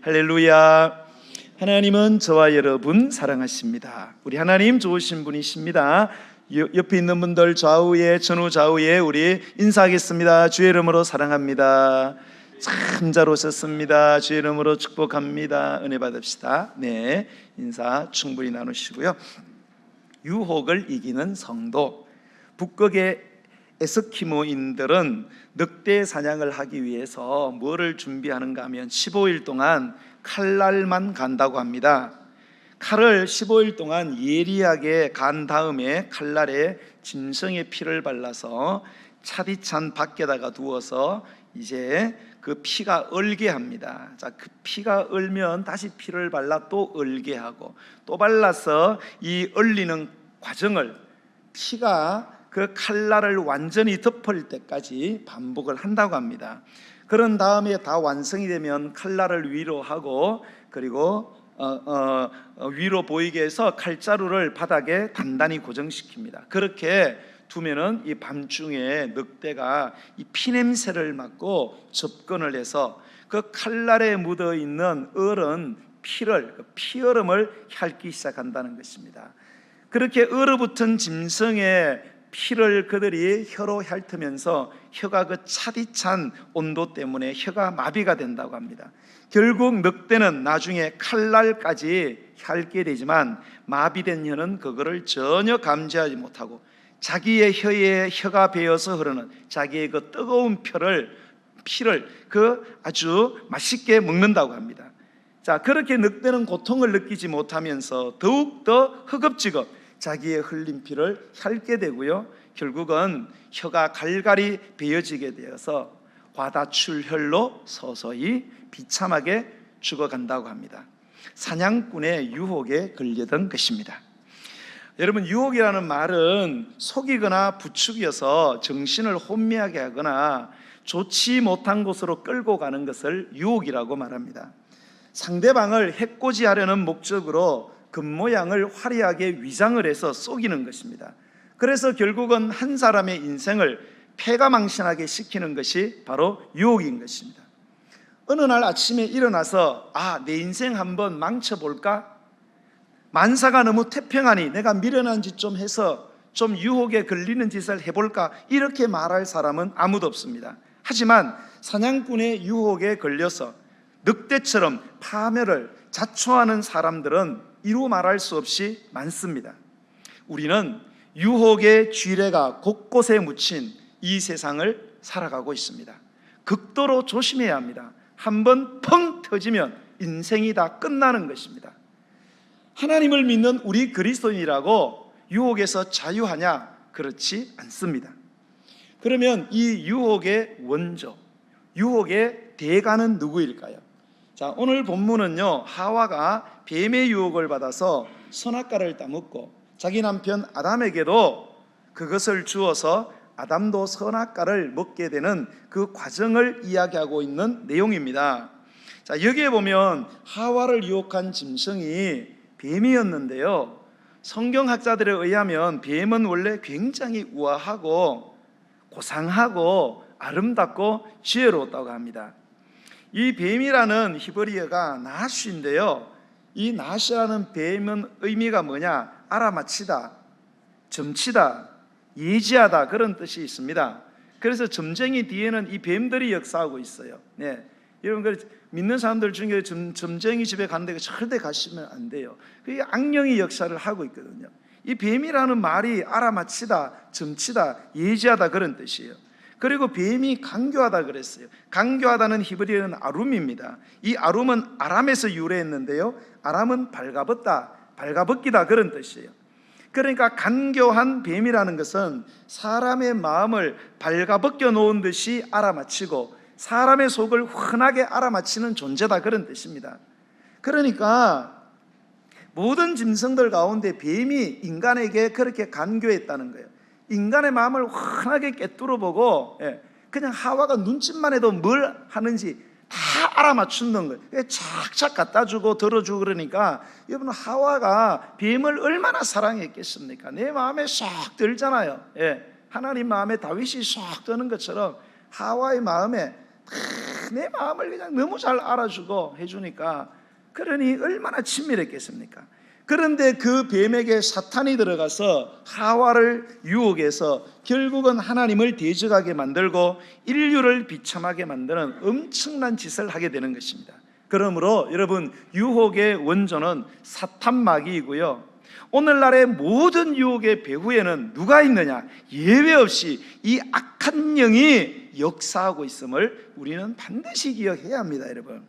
할렐루야. 하나님은 저와 여러분 사랑하십니다. 우리 하나님 좋으신 분이십니다. 옆에 있는 분들 좌우에 전후 좌우에 우리 인사하겠습니다. 주의 이름으로 사랑합니다. 참 잘 오셨습니다. 주의 이름으로 축복합니다. 은혜 받읍시다. 네, 인사 충분히 나누시고요. 유혹을 이기는 성도. 북극의 에스키모인들은 늑대 사냥을 하기 위해서 뭐를 준비하는가 하면 15일 동안 칼날만 간다고 합니다. 칼을 15일 동안 예리하게 간 다음에 칼날에 짐승의 피를 발라서 차디찬 밖에다가 두어서 이제 그 피가 얼게 합니다. 자, 그 피가 얼면 다시 피를 발라 또 얼게 하고 또 발라서 이 얼리는 과정을 피가 그 칼날을 완전히 덮을 때까지 반복을 한다고 합니다. 그런 다음에 다 완성이 되면 칼날을 위로 하고 그리고 위로 보이게 해서 칼자루를 바닥에 단단히 고정시킵니다. 그렇게 두면은 이 밤중에 늑대가 이 피냄새를 맡고 접근을 해서 그 칼날에 묻어 있는 얼은 피를, 피얼음을 핥기 시작한다는 것입니다. 그렇게 얼어붙은 짐승의 피를 그들이 혀로 핥으면서 혀가 그 차디찬 온도 때문에 혀가 마비가 된다고 합니다. 결국 늑대는 나중에 칼날까지 핥게 되지만 마비된 혀는 그거를 전혀 감지하지 못하고 자기의 혀에 혀가 베어서 흐르는 자기의 그 뜨거운 피를 그 아주 맛있게 먹는다고 합니다. 자, 그렇게 늑대는 고통을 느끼지 못하면서 더욱더 허겁지겁 자기의 흘린 피를 핥게 되고요, 결국은 혀가 갈갈이 베어지게 되어서 과다출혈로 서서히 비참하게 죽어간다고 합니다. 사냥꾼의 유혹에 걸려던 것입니다. 여러분, 유혹이라는 말은 속이거나 부추겨서 정신을 혼미하게 하거나 좋지 못한 곳으로 끌고 가는 것을 유혹이라고 말합니다. 상대방을 해코지하려는 목적으로 겉모양을 화려하게 위장을 해서 속이는 것입니다. 그래서 결국은 한 사람의 인생을 패가망신하게 시키는 것이 바로 유혹인 것입니다. 어느 날 아침에 일어나서 내 인생 한번 망쳐볼까? 만사가 너무 태평하니 내가 미련한 짓 좀 해서 좀 유혹에 걸리는 짓을 해볼까? 이렇게 말할 사람은 아무도 없습니다. 하지만 사냥꾼의 유혹에 걸려서 늑대처럼 파멸을 자초하는 사람들은 이루 말할 수 없이 많습니다. 우리는 유혹의 쥐레가 곳곳에 묻힌 이 세상을 살아가고 있습니다. 극도로 조심해야 합니다. 한번 펑 터지면 인생이 다 끝나는 것입니다. 하나님을 믿는 우리 그리스도인이라고 유혹에서 자유하냐? 그렇지 않습니다. 그러면 이 유혹의 원조, 유혹의 대가는 누구일까요? 자, 오늘 본문은요, 하와가 뱀의 유혹을 받아서 선악과를 따먹고 자기 남편 아담에게도 그것을 주어서 아담도 선악과를 먹게 되는 그 과정을 이야기하고 있는 내용입니다. 자, 여기에 보면 하와를 유혹한 짐승이 뱀이었는데요, 성경학자들에 의하면 뱀은 원래 굉장히 우아하고 고상하고 아름답고 지혜로웠다고 합니다. 이 뱀이라는 히브리어가 나시인데요, 이 나시라는 뱀은 의미가 뭐냐? 알아맞히다, 점치다, 예지하다, 그런 뜻이 있습니다. 그래서 점쟁이 뒤에는 이 뱀들이 역사하고 있어요. 네, 여러분, 믿는 사람들 중에 점쟁이 집에 가는데 절대 가시면 안 돼요. 그게 악령이 역사를 하고 있거든요. 이 뱀이라는 말이 알아맞히다, 점치다, 예지하다, 그런 뜻이에요. 그리고 뱀이 강교하다 그랬어요. 강교하다는 히브리어는 아룸입니다. 이 아룸은 아람에서 유래했는데요, 아람은 발가벗다, 발가벗기다, 그런 뜻이에요. 그러니까 간교한 뱀이라는 것은 사람의 마음을 발가벗겨 놓은 듯이 알아맞히고 사람의 속을 훤하게 알아맞히는 존재다, 그런 뜻입니다. 그러니까 모든 짐승들 가운데 뱀이 인간에게 그렇게 간교했다는 거예요. 인간의 마음을 환하게 꿰뚫어보고 그냥 하와가 눈짓만 해도 뭘 하는지 다 알아맞추는 거예요. 착착 갖다주고 들어주고 그러니까 여러분, 하와가 뱀을 얼마나 사랑했겠습니까? 내 마음에 쏙 들잖아요. 하나님 마음에 다윗이 쏙 드는 것처럼 하와의 마음에 내 마음을 그냥 너무 잘 알아주고 해주니까 그러니 얼마나 친밀했겠습니까? 그런데 그 뱀에게 사탄이 들어가서 하와를 유혹해서 결국은 하나님을 대적하게 만들고 인류를 비참하게 만드는 엄청난 짓을 하게 되는 것입니다. 그러므로 여러분, 유혹의 원조는 사탄마귀이고요, 오늘날의 모든 유혹의 배후에는 누가 있느냐? 예외 없이 이 악한 영이 역사하고 있음을 우리는 반드시 기억해야 합니다, 여러분.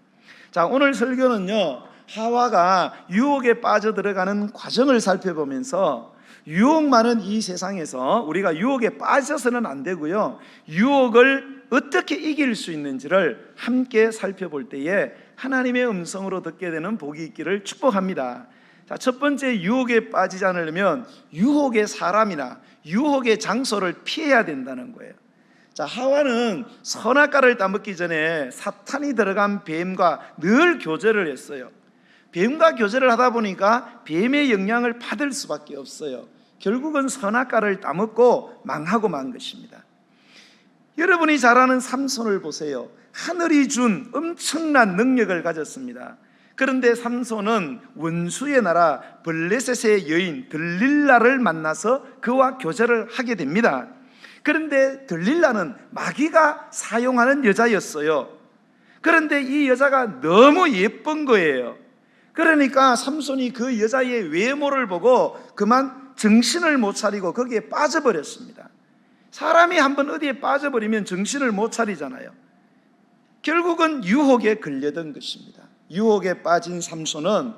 자, 오늘 설교는요, 하와가 유혹에 빠져들어가는 과정을 살펴보면서 유혹 많은 이 세상에서 우리가 유혹에 빠져서는 안 되고요, 유혹을 어떻게 이길 수 있는지를 함께 살펴볼 때에 하나님의 음성으로 듣게 되는 복이 있기를 축복합니다. 자, 첫 번째, 유혹에 빠지지 않으려면 유혹의 사람이나 유혹의 장소를 피해야 된다는 거예요. 자, 하와는 선악과를 따먹기 전에 사탄이 들어간 뱀과 늘 교제를 했어요. 뱀과 교제를 하다 보니까 뱀의 영향을 받을 수밖에 없어요. 결국은 선악과를 따먹고 망하고 만 것입니다. 여러분이 잘 아는 삼손을 보세요. 하늘이 준 엄청난 능력을 가졌습니다. 그런데 삼손은 원수의 나라 블레셋의 여인 들릴라를 만나서 그와 교제를 하게 됩니다. 그런데 들릴라는 마귀가 사용하는 여자였어요. 그런데 이 여자가 너무 예쁜 거예요. 그러니까 삼손이 그 여자의 외모를 보고 그만 정신을 못 차리고 거기에 빠져버렸습니다. 사람이 한번 어디에 빠져버리면 정신을 못 차리잖아요. 결국은 유혹에 걸려든 것입니다. 유혹에 빠진 삼손은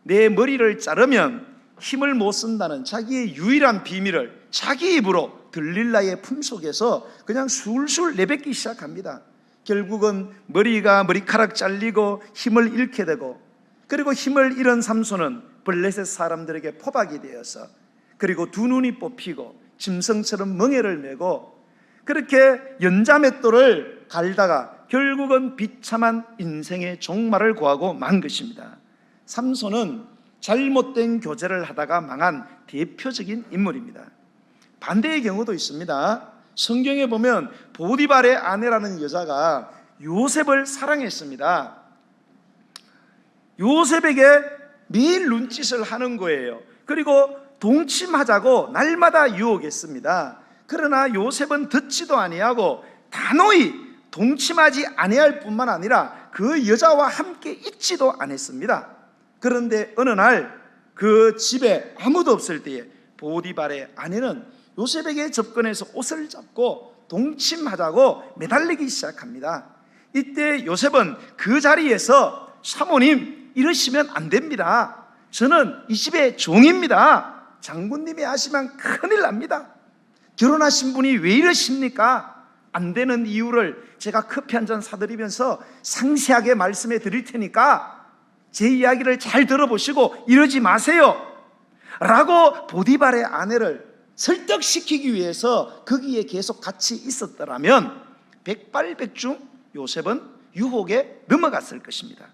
내 머리를 자르면 힘을 못 쓴다는 자기의 유일한 비밀을 자기 입으로 들릴라의 품속에서 그냥 술술 내뱉기 시작합니다. 결국은 머리카락 잘리고 힘을 잃게 되고, 그리고 힘을 잃은 삼손은 블레셋 사람들에게 포박이 되어서, 그리고 두 눈이 뽑히고 짐승처럼 멍에를 메고 그렇게 연자맷돌을 갈다가 결국은 비참한 인생의 종말을 구하고 만 것입니다. 삼손은 잘못된 교제를 하다가 망한 대표적인 인물입니다. 반대의 경우도 있습니다. 성경에 보면 보디발의 아내라는 여자가 요셉을 사랑했습니다. 요셉에게 매일 눈짓을 하는 거예요. 그리고 동침하자고 날마다 유혹했습니다. 그러나 요셉은 듣지도 아니하고 단호히 동침하지 아니할 뿐만 아니라 그 여자와 함께 있지도 않았습니다. 그런데 어느 날 그 집에 아무도 없을 때에 보디발의 아내는 요셉에게 접근해서 옷을 잡고 동침하자고 매달리기 시작합니다. 이때 요셉은 그 자리에서 사모님, 이러시면 안 됩니다. 저는 이 집의 종입니다. 장군님이 하시면 큰일 납니다. 결혼하신 분이 왜 이러십니까? 안 되는 이유를 제가 커피 한 잔 사드리면서 상세하게 말씀해 드릴 테니까 제 이야기를 잘 들어보시고 이러지 마세요 라고 보디발의 아내를 설득시키기 위해서 거기에 계속 같이 있었더라면 백발백중 요셉은 유혹에 넘어갔을 것입니다.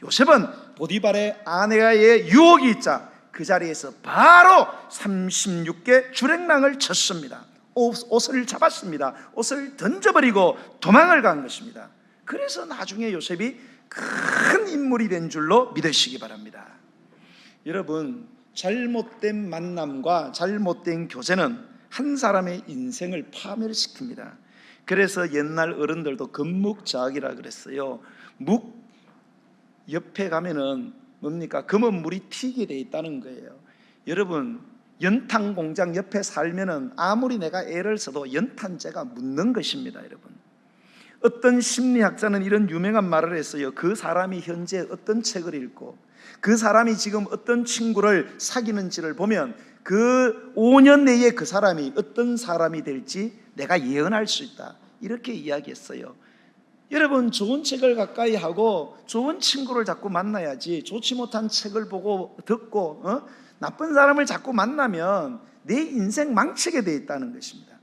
요셉은 보디발의 아내의 유혹이 있자 그 자리에서 바로 36개 주랭랑을 쳤습니다. 옷을 잡았습니다. 옷을 던져버리고 도망을 간 것입니다. 그래서 나중에 요셉이 큰 인물이 된 줄로 믿으시기 바랍니다. 여러분, 잘못된 만남과 잘못된 교제는 한 사람의 인생을 파멸시킵니다. 그래서 옛날 어른들도 금묵자학이라 그랬어요. 묵 옆에 가면은 뭡니까? 검은 물이 튀게 돼 있다는 거예요. 여러분, 연탄 공장 옆에 살면은 아무리 내가 애를 써도 연탄재가 묻는 것입니다, 여러분. 어떤 심리학자는 이런 유명한 말을 했어요. 그 사람이 현재 어떤 책을 읽고 그 사람이 지금 어떤 친구를 사귀는지를 보면 그 5년 내에 그 사람이 어떤 사람이 될지 내가 예언할 수 있다, 이렇게 이야기했어요. 여러분, 좋은 책을 가까이 하고 좋은 친구를 자꾸 만나야지 좋지 못한 책을 보고 듣고 나쁜 사람을 자꾸 만나면 내 인생 망치게 돼 있다는 것입니다.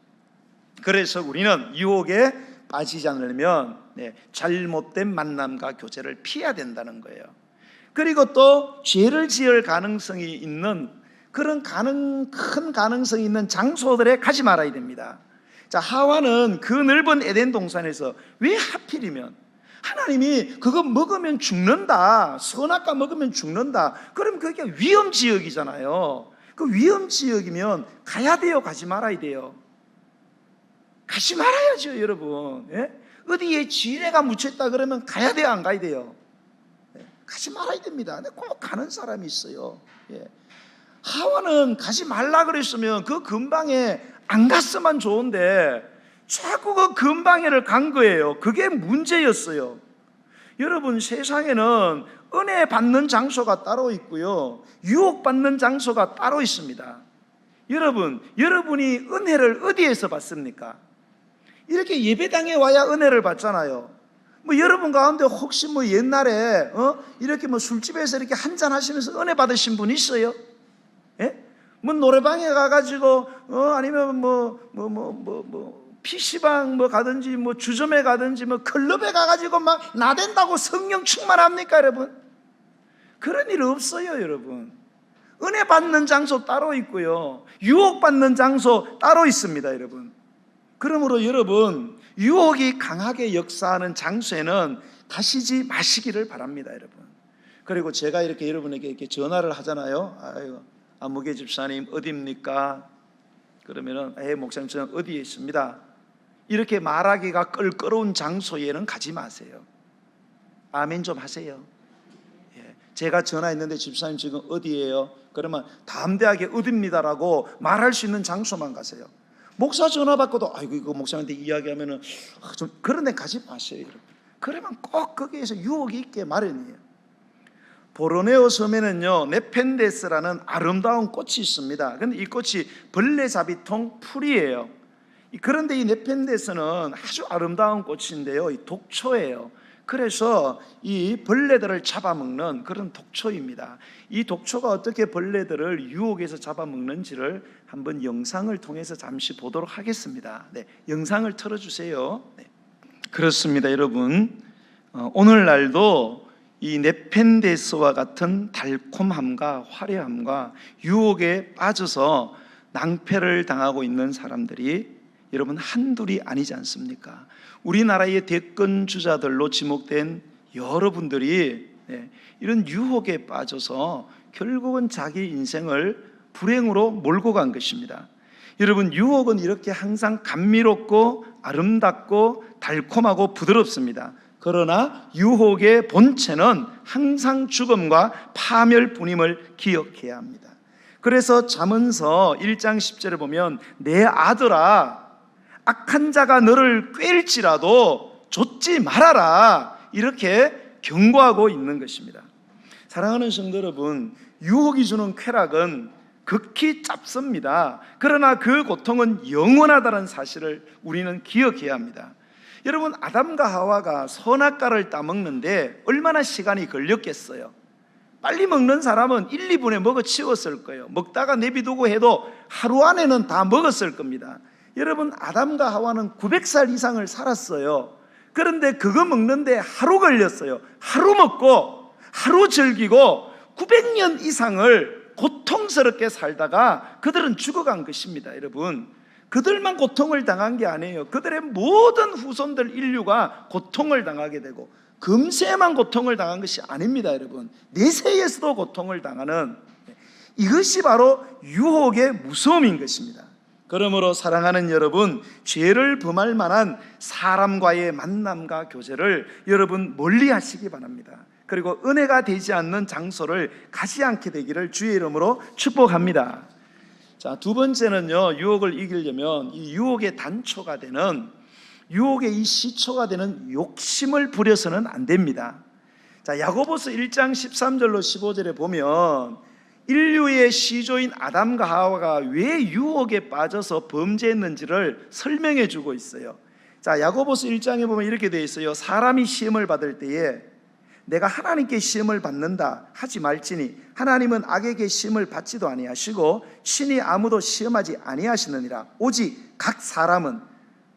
그래서 우리는 유혹에 빠지지 않으려면 잘못된 만남과 교제를 피해야 된다는 거예요. 그리고 또 죄를 지을 가능성이 있는 그런 큰 가능성이 있는 장소들에 가지 말아야 됩니다. 자, 하와는 그 넓은 에덴 동산에서 왜 하필이면 하나님이 그거 먹으면 죽는다, 선악과 먹으면 죽는다, 그럼 그게 위험지역이잖아요. 그 위험지역이면 가야 돼요, 가지 말아야 돼요? 가지 말아야죠, 여러분. 예? 어디에 지뢰가 묻혀있다 그러면 가야 돼요, 안 가야 돼요? 예? 가지 말아야 됩니다. 근데 꼭 가는 사람이 있어요. 예. 하와는 가지 말라 그랬으면 그 근방에 안 갔으면 좋은데 자꾸 그 근방에를 간 거예요. 그게 문제였어요. 여러분, 세상에는 은혜 받는 장소가 따로 있고요, 유혹받는 장소가 따로 있습니다. 여러분, 여러분이 은혜를 어디에서 받습니까? 이렇게 예배당에 와야 은혜를 받잖아요. 뭐 여러분 가운데 혹시 뭐 옛날에 이렇게 뭐 술집에서 이렇게 한잔 하시면서 은혜 받으신 분 있어요? 예? 뭐 노래방에 가가지고 아니면 PC방 뭐 가든지 뭐 주점에 가든지 뭐 클럽에 가가지고 막 나댄다고 성령 충만합니까, 여러분? 그런 일 없어요, 여러분. 은혜 받는 장소 따로 있고요, 유혹 받는 장소 따로 있습니다, 여러분. 그러므로 여러분, 유혹이 강하게 역사하는 장소에는 가시지 마시기를 바랍니다, 여러분. 그리고 제가 이렇게 여러분에게 이렇게 전화를 하잖아요. 아유, 안무개 집사님 어디입니까? 그러면은 목사님 저는 어디에 있습니다. 이렇게 말하기가 껄끄러운 장소에는 가지 마세요. 아멘 좀 하세요. 예. 제가 전화했는데 집사님 지금 어디예요? 그러면 담대하게 어디입니다라고 말할 수 있는 장소만 가세요. 목사 전화 받고도 아이고 이거 목사님한테 이야기하면은 좀 그런 데 가지 마세요, 여러분. 그러면 꼭 거기에서 유혹이 있게 마련이에요. 보르네오 섬에는요, 네펜데스라는 아름다운 꽃이 있습니다. 근데 이 꽃이 벌레잡이통 풀이에요. 그런데 이 네펜데스는 아주 아름다운 꽃인데요, 이 독초예요. 그래서 이 벌레들을 잡아먹는 그런 독초입니다. 이 독초가 어떻게 벌레들을 유혹해서 잡아먹는지를 한번 영상을 통해서 잠시 보도록 하겠습니다. 네, 영상을 틀어주세요. 네. 그렇습니다, 여러분. 오늘날도 이 네펜데스와 같은 달콤함과 화려함과 유혹에 빠져서 낭패를 당하고 있는 사람들이 여러분 한둘이 아니지 않습니까? 우리나라의 대권 주자들로 지목된 여러분들이 이런 유혹에 빠져서 결국은 자기 인생을 불행으로 몰고 간 것입니다. 여러분, 유혹은 이렇게 항상 감미롭고 아름답고 달콤하고 부드럽습니다. 그러나 유혹의 본체는 항상 죽음과 파멸뿐임을 기억해야 합니다. 그래서 잠언서 1장 10절에 보면 내 아들아, 악한 자가 너를 꿰일지라도 좇지 말아라, 이렇게 경고하고 있는 것입니다. 사랑하는 성도 여러분, 유혹이 주는 쾌락은 극히 짧습니다. 그러나 그 고통은 영원하다는 사실을 우리는 기억해야 합니다. 여러분, 아담과 하와가 선악과를 따먹는데 얼마나 시간이 걸렸겠어요? 빨리 먹는 사람은 1, 2분에 먹어 치웠을 거예요. 먹다가 내비두고 해도 하루 안에는 다 먹었을 겁니다. 여러분, 아담과 하와는 900살 이상을 살았어요. 그런데 그거 먹는데 하루 걸렸어요. 하루 먹고 하루 즐기고 900년 이상을 고통스럽게 살다가 그들은 죽어간 것입니다. 여러분, 그들만 고통을 당한 게 아니에요. 그들의 모든 후손들 인류가 고통을 당하게 되고 금세만 고통을 당한 것이 아닙니다. 여러분, 내세에서도 고통을 당하는, 이것이 바로 유혹의 무서움인 것입니다. 그러므로 사랑하는 여러분, 죄를 범할 만한 사람과의 만남과 교제를 여러분 멀리 하시기 바랍니다. 그리고 은혜가 되지 않는 장소를 가지 않게 되기를 주의 이름으로 축복합니다. 자, 두 번째는요, 유혹을 이기려면 이 유혹의 단초가 되는, 유혹의 이 시초가 되는 욕심을 부려서는 안 됩니다. 자, 야고보서 1장 13절로 15절에 보면 인류의 시조인 아담과 하와가 왜 유혹에 빠져서 범죄했는지를 설명해 주고 있어요. 자, 야고보서 1장에 보면 이렇게 되어 있어요. 사람이 시험을 받을 때에 내가 하나님께 시험을 받는다 하지 말지니 하나님은 악에게 시험을 받지도 아니하시고 친히 아무도 시험하지 아니하시느니라. 오직 각 사람은,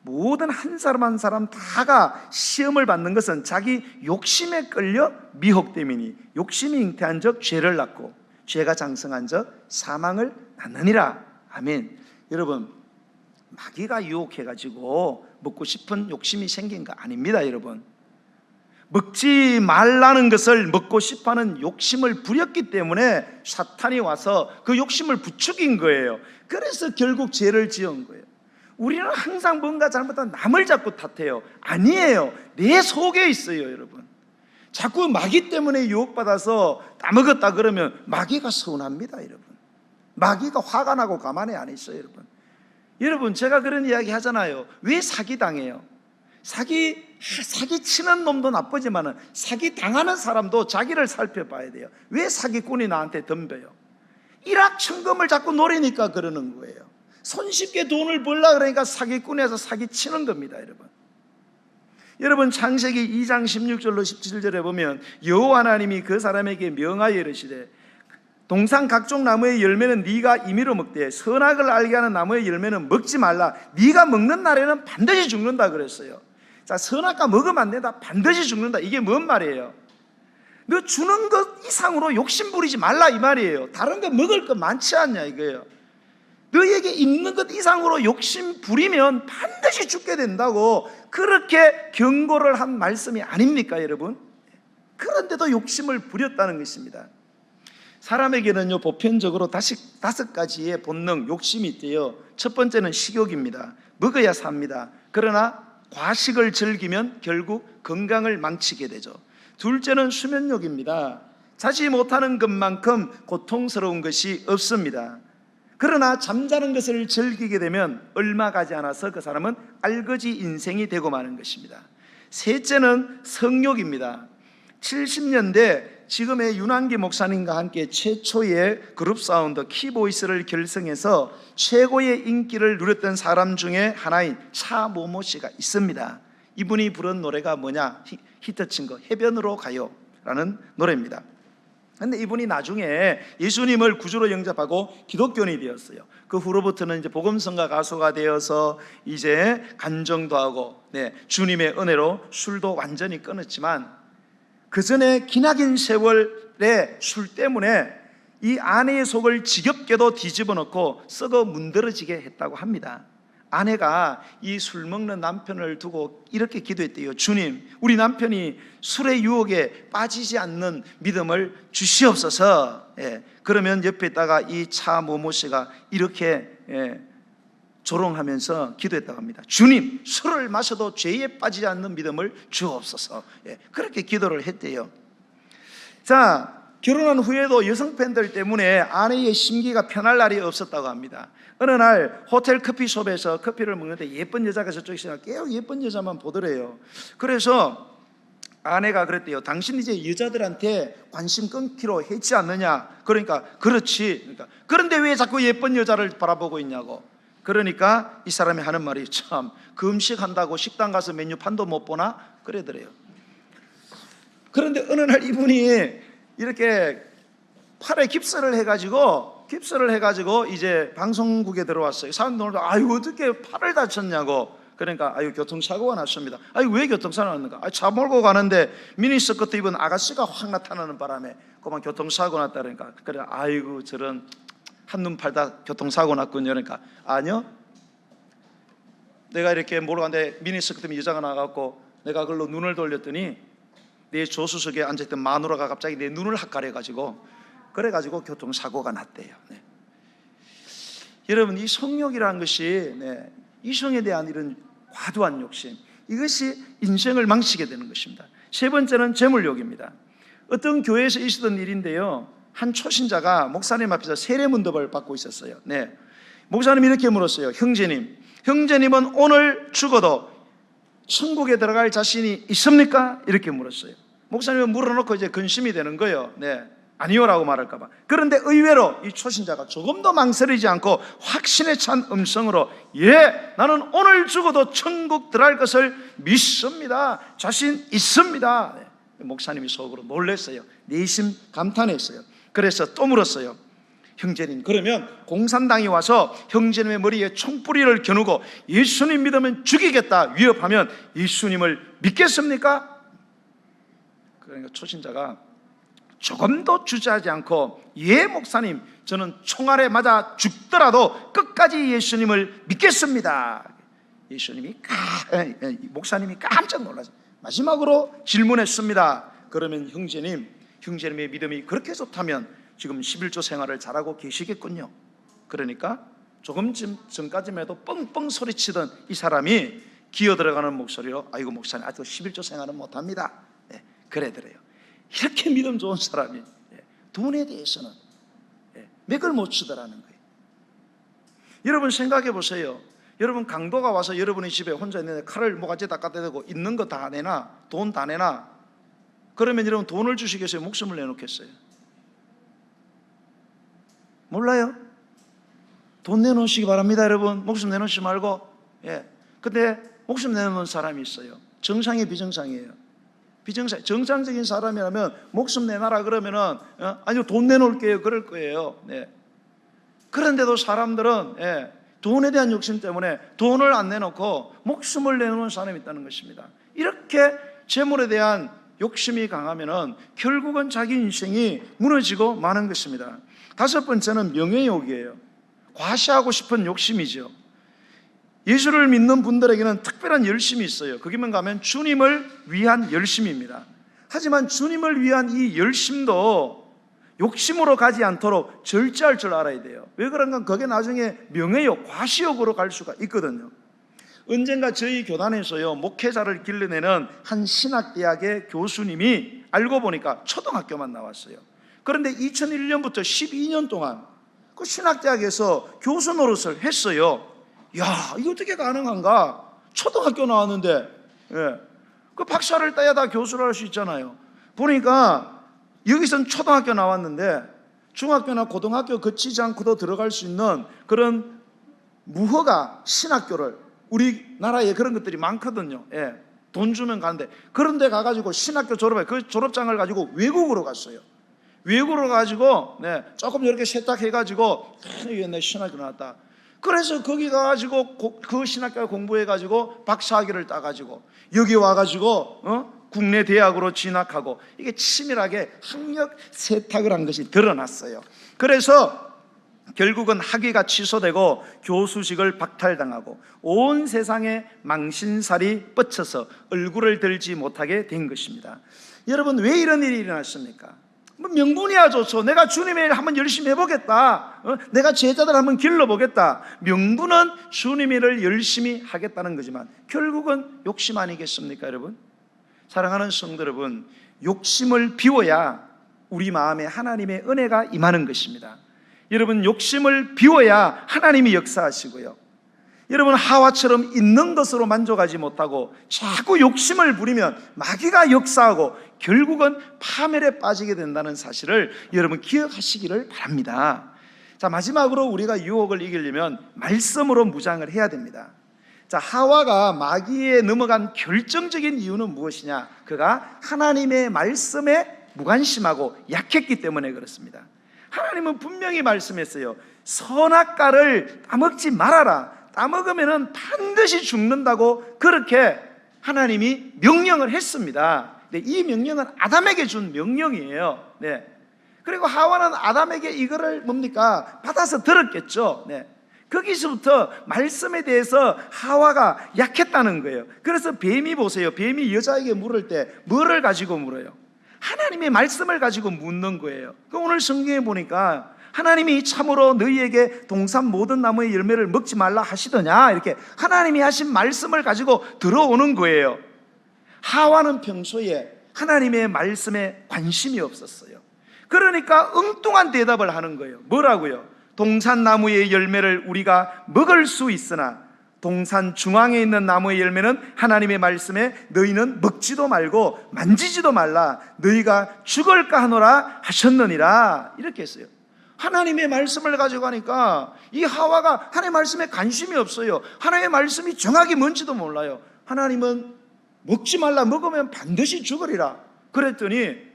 모든 한 사람 한 사람 다가 시험을 받는 것은 자기 욕심에 끌려 미혹됨이니 욕심이 잉태한 적 죄를 낳고 죄가 장성한 적 사망을 낳느니라. 아멘. 여러분, 마귀가 유혹해가지고 먹고 싶은 욕심이 생긴 거 아닙니다. 여러분, 먹지 말라는 것을 먹고 싶어하는 욕심을 부렸기 때문에 사탄이 와서 그 욕심을 부추긴 거예요. 그래서 결국 죄를 지은 거예요. 우리는 항상 뭔가 잘못하면 남을 자꾸 탓해요. 아니에요. 내 속에 있어요, 여러분. 자꾸 마귀 때문에 유혹받아서 따먹었다 그러면 마귀가 서운합니다, 여러분. 마귀가 화가 나고 가만히 안 있어요, 여러분. 여러분, 제가 그런 이야기 하잖아요. 왜 사기당해요? 사기치는 놈도 나쁘지만 사기 당하는 사람도 자기를 살펴봐야 돼요. 왜 사기꾼이 나한테 덤벼요? 일확천금을 자꾸 노리니까 그러는 거예요. 손쉽게 돈을 벌라 그러니까 사기꾼에서 사기치는 겁니다, 여러분. 여러분, 창세기 2장 16절로 17절에 보면 여호와 하나님이 그 사람에게 명하여 이르시되 동산 각종 나무의 열매는 네가 임의로 먹되 선악을 알게 하는 나무의 열매는 먹지 말라. 네가 먹는 날에는 반드시 죽는다 그랬어요. 자, 선악과 먹으면 안 된다, 반드시 죽는다. 이게 뭔 말이에요? 너 주는 것 이상으로 욕심 부리지 말라 이 말이에요. 다른 거 먹을 거 많지 않냐 이거예요. 너에게 있는 것 이상으로 욕심 부리면 반드시 죽게 된다고 그렇게 경고를 한 말씀이 아닙니까, 여러분? 그런데도 욕심을 부렸다는 것입니다. 사람에게는요, 보편적으로 다섯 가지의 본능, 욕심이 있대요. 첫 번째는 식욕입니다. 먹어야 삽니다. 그러나 과식을 즐기면 결국 건강을 망치게 되죠. 둘째는 수면욕입니다. 자지 못하는 것만큼 고통스러운 것이 없습니다. 그러나 잠자는 것을 즐기게 되면 얼마 가지 않아서 그 사람은 알거지 인생이 되고 마는 것입니다. 셋째는 성욕입니다. 70년대 지금의 윤한기 목사님과 함께 최초의 그룹 사운드 키보이스를 결성해서 최고의 인기를 누렸던 사람 중에 하나인 차모모 씨가 있습니다. 이분이 부른 노래가 뭐냐? 히트친 거 해변으로 가요 라는 노래입니다. 근데 이분이 나중에 예수님을 구주로 영접하고 기독교인이 되었어요. 그 후로부터는 이제 복음성가 가수가 되어서 이제 간정도 하고, 주님의 은혜로 술도 완전히 끊었지만 그 전에 기나긴 세월의 술 때문에 이 아내의 속을 지겹게도 뒤집어 놓고 썩어 문드러지게 했다고 합니다. 아내가 이 술 먹는 남편을 두고 이렇게 기도했대요. 주님, 우리 남편이 술의 유혹에 빠지지 않는 믿음을 주시옵소서. 그러면 옆에 있다가 이 차모모 씨가 이렇게 조롱하면서 기도했다고 합니다. 주님, 술을 마셔도 죄에 빠지지 않는 믿음을 주옵소서. 그렇게 기도를 했대요. 자, 결혼한 후에도 여성 팬들 때문에 아내의 심기가 편할 날이 없었다고 합니다. 어느 날 호텔 커피숍에서 커피를 먹는데 예쁜 여자가 저쪽에 있으니까 계속 예쁜 여자만 보더래요. 그래서 아내가 그랬대요. 당신 이제 여자들한테 관심 끊기로 했지 않느냐? 그러니까 그렇지. 그런데 왜 자꾸 예쁜 여자를 바라보고 있냐고. 그러니까 이 사람이 하는 말이 참, 금식한다고 식당 가서 메뉴판도 못 보나? 그러더래요. 그런데 어느 날 이분이 이렇게 팔에 깁스를 해가지고 이제 방송국에 들어왔어요. 사람들도 아유 어떻게 팔을 다쳤냐고. 그러니까 아유 교통사고가 났습니다. 아유 왜 교통사고가 났는가? 차 몰고 가는데 미니스커트 입은 아가씨가 확 나타나는 바람에 그만 교통사고 났다. 그러니까 그래 아이고 저런 한눈 팔다 교통사고 났군요. 그러니까 아니요, 내가 이렇게 몰고 가는데 미니스커트 여자가 나가고 내가 그걸로 눈을 돌렸더니 내 조수석에 앉아있던 마누라가 갑자기 내 눈을 확 가려가지고 그래가지고 교통사고가 났대요. 여러분, 이 성욕이라는 것이 이성에 대한 이런 과도한 욕심, 이것이 인생을 망치게 되는 것입니다. 세 번째는 재물욕입니다. 어떤 교회에서 있었던 일인데요, 한 초신자가 목사님 앞에서 세례문답을 받고 있었어요. 목사님이 이렇게 물었어요. 형제님은 오늘 죽어도 천국에 들어갈 자신이 있습니까? 이렇게 물었어요. 목사님은 물어놓고 이제 근심이 되는 거예요. 아니요라고 말할까봐. 그런데 의외로 이 초신자가 조금도 망설이지 않고 확신에 찬 음성으로 나는 오늘 죽어도 천국 들어갈 것을 믿습니다. 자신 있습니다. 목사님이 속으로 놀랐어요. 내심 감탄했어요. 그래서 또 물었어요. 형제님, 그러면 공산당이 와서 형제님의 머리에 총뿌리를 겨누고 예수님 믿으면 죽이겠다 위협하면 예수님을 믿겠습니까? 그러니까 초신자가 조금도 주저하지 않고 목사님, 저는 총알에 맞아 죽더라도 끝까지 예수님을 믿겠습니다. 목사님이 깜짝 놀라서 마지막으로 질문했습니다. 그러면 형제님의 믿음이 그렇게 좋다면 지금 11조 생활을 잘하고 계시겠군요. 그러니까 조금 전까지만 해도 뻥뻥 소리치던 이 사람이 기어 들어가는 목소리로 아이고 목사님 아직 11조 생활은 못합니다. 그래더래요. 이렇게 믿음 좋은 사람이 돈에 대해서는 맥을 못 추더라는 거예요. 여러분 생각해 보세요. 여러분 강도가 와서 여러분의 집에 혼자 있는데 칼을 모가지에다 갖다 대고 있는 거 다 내놔, 돈 다 내놔. 그러면 여러분 돈을 주시겠어요? 목숨을 내놓겠어요? 몰라요? 돈 내놓으시기 바랍니다, 여러분. 목숨 내놓지 말고. 근데 목숨 내놓는 사람이 있어요. 정상이 비정상이에요. 정상적인 사람이라면 목숨 내놔라 그러면은 아니요 돈 내놓을게요 그럴 거예요. 그런데도 사람들은 돈에 대한 욕심 때문에 돈을 안 내놓고 목숨을 내놓는 사람이 있다는 것입니다. 이렇게 재물에 대한 욕심이 강하면은 결국은 자기 인생이 무너지고 마는 것입니다. 다섯 번째는 명예욕이에요. 과시하고 싶은 욕심이죠. 예수를 믿는 분들에게는 특별한 열심이 있어요. 거기만 가면 주님을 위한 열심입니다. 하지만 주님을 위한 이 열심도 욕심으로 가지 않도록 절제할 줄 알아야 돼요. 왜 그런가? 그게 나중에 명예욕, 과시욕으로 갈 수가 있거든요. 언젠가 저희 교단에서요 목회자를 길러내는 한 신학대학의 교수님이 알고 보니까 초등학교만 나왔어요. 그런데 2001년부터 12년 동안 그 신학대학에서 교수 노릇을 했어요. 야, 이거 어떻게 가능한가? 초등학교 나왔는데 그 박사를 따야 다 교수를 할 수 있잖아요. 보니까 여기선 초등학교 나왔는데 중학교나 고등학교 거치지 않고도 들어갈 수 있는 그런 무허가 신학교를, 우리나라에 그런 것들이 많거든요. 돈 주면 가는데 그런 데 가가지고 신학교 졸업해 그 졸업장을 가지고 외국으로 갔어요. 외국으로 가지고 조금 이렇게 세탁해가지고 내 신학교 나왔다. 그래서 거기 가가지고 그 신학교 공부해가지고 박사학위를 따가지고 여기 와가지고 국내 대학으로 진학하고 이게 치밀하게 학력 세탁을 한 것이 드러났어요. 그래서 결국은 학위가 취소되고 교수직을 박탈당하고 온 세상에 망신살이 뻗쳐서 얼굴을 들지 못하게 된 것입니다. 여러분 왜 이런 일이 일어났습니까? 뭐 명분이야 좋죠. 내가 주님의 일 한번 열심히 해보겠다. 내가 제자들 한번 길러보겠다. 명분은 주님의 일을 열심히 하겠다는 거지만 결국은 욕심 아니겠습니까, 여러분? 사랑하는 성도 여러분, 욕심을 비워야 우리 마음에 하나님의 은혜가 임하는 것입니다. 여러분 욕심을 비워야 하나님이 역사하시고요. 여러분 하와처럼 있는 것으로 만족하지 못하고 자꾸 욕심을 부리면 마귀가 역사하고 결국은 파멸에 빠지게 된다는 사실을 여러분 기억하시기를 바랍니다. 자, 마지막으로 우리가 유혹을 이기려면 말씀으로 무장을 해야 됩니다. 자, 하와가 마귀에 넘어간 결정적인 이유는 무엇이냐? 그가 하나님의 말씀에 무관심하고 약했기 때문에 그렇습니다. 하나님은 분명히 말씀했어요. 선악과를 따먹지 말아라. 따먹으면 반드시 죽는다고 그렇게 하나님이 명령을 했습니다. 이 명령은 아담에게 준 명령이에요. 그리고 하와는 아담에게 이거를 뭡니까? 받아서 들었겠죠. 거기서부터 말씀에 대해서 하와가 약했다는 거예요. 그래서 뱀이 보세요. 뱀이 여자에게 물을 때 뭐를 가지고 물어요? 하나님의 말씀을 가지고 묻는 거예요. 오늘 성경에 보니까 하나님이 참으로 너희에게 동산 모든 나무의 열매를 먹지 말라 하시더냐, 이렇게 하나님이 하신 말씀을 가지고 들어오는 거예요. 하와는 평소에 하나님의 말씀에 관심이 없었어요. 그러니까 엉뚱한 대답을 하는 거예요. 뭐라고요? 동산 나무의 열매를 우리가 먹을 수 있으나 동산 중앙에 있는 나무의 열매는 하나님의 말씀에 너희는 먹지도 말고 만지지도 말라, 너희가 죽을까 하노라 하셨느니라, 이렇게 했어요. 하나님의 말씀을 가지고 가니까 이 하와가 하나님의 말씀에 관심이 없어요. 하나님의 말씀이 정확히 뭔지도 몰라요. 하나님은 먹지 말라, 먹으면 반드시 죽으리라 그랬더니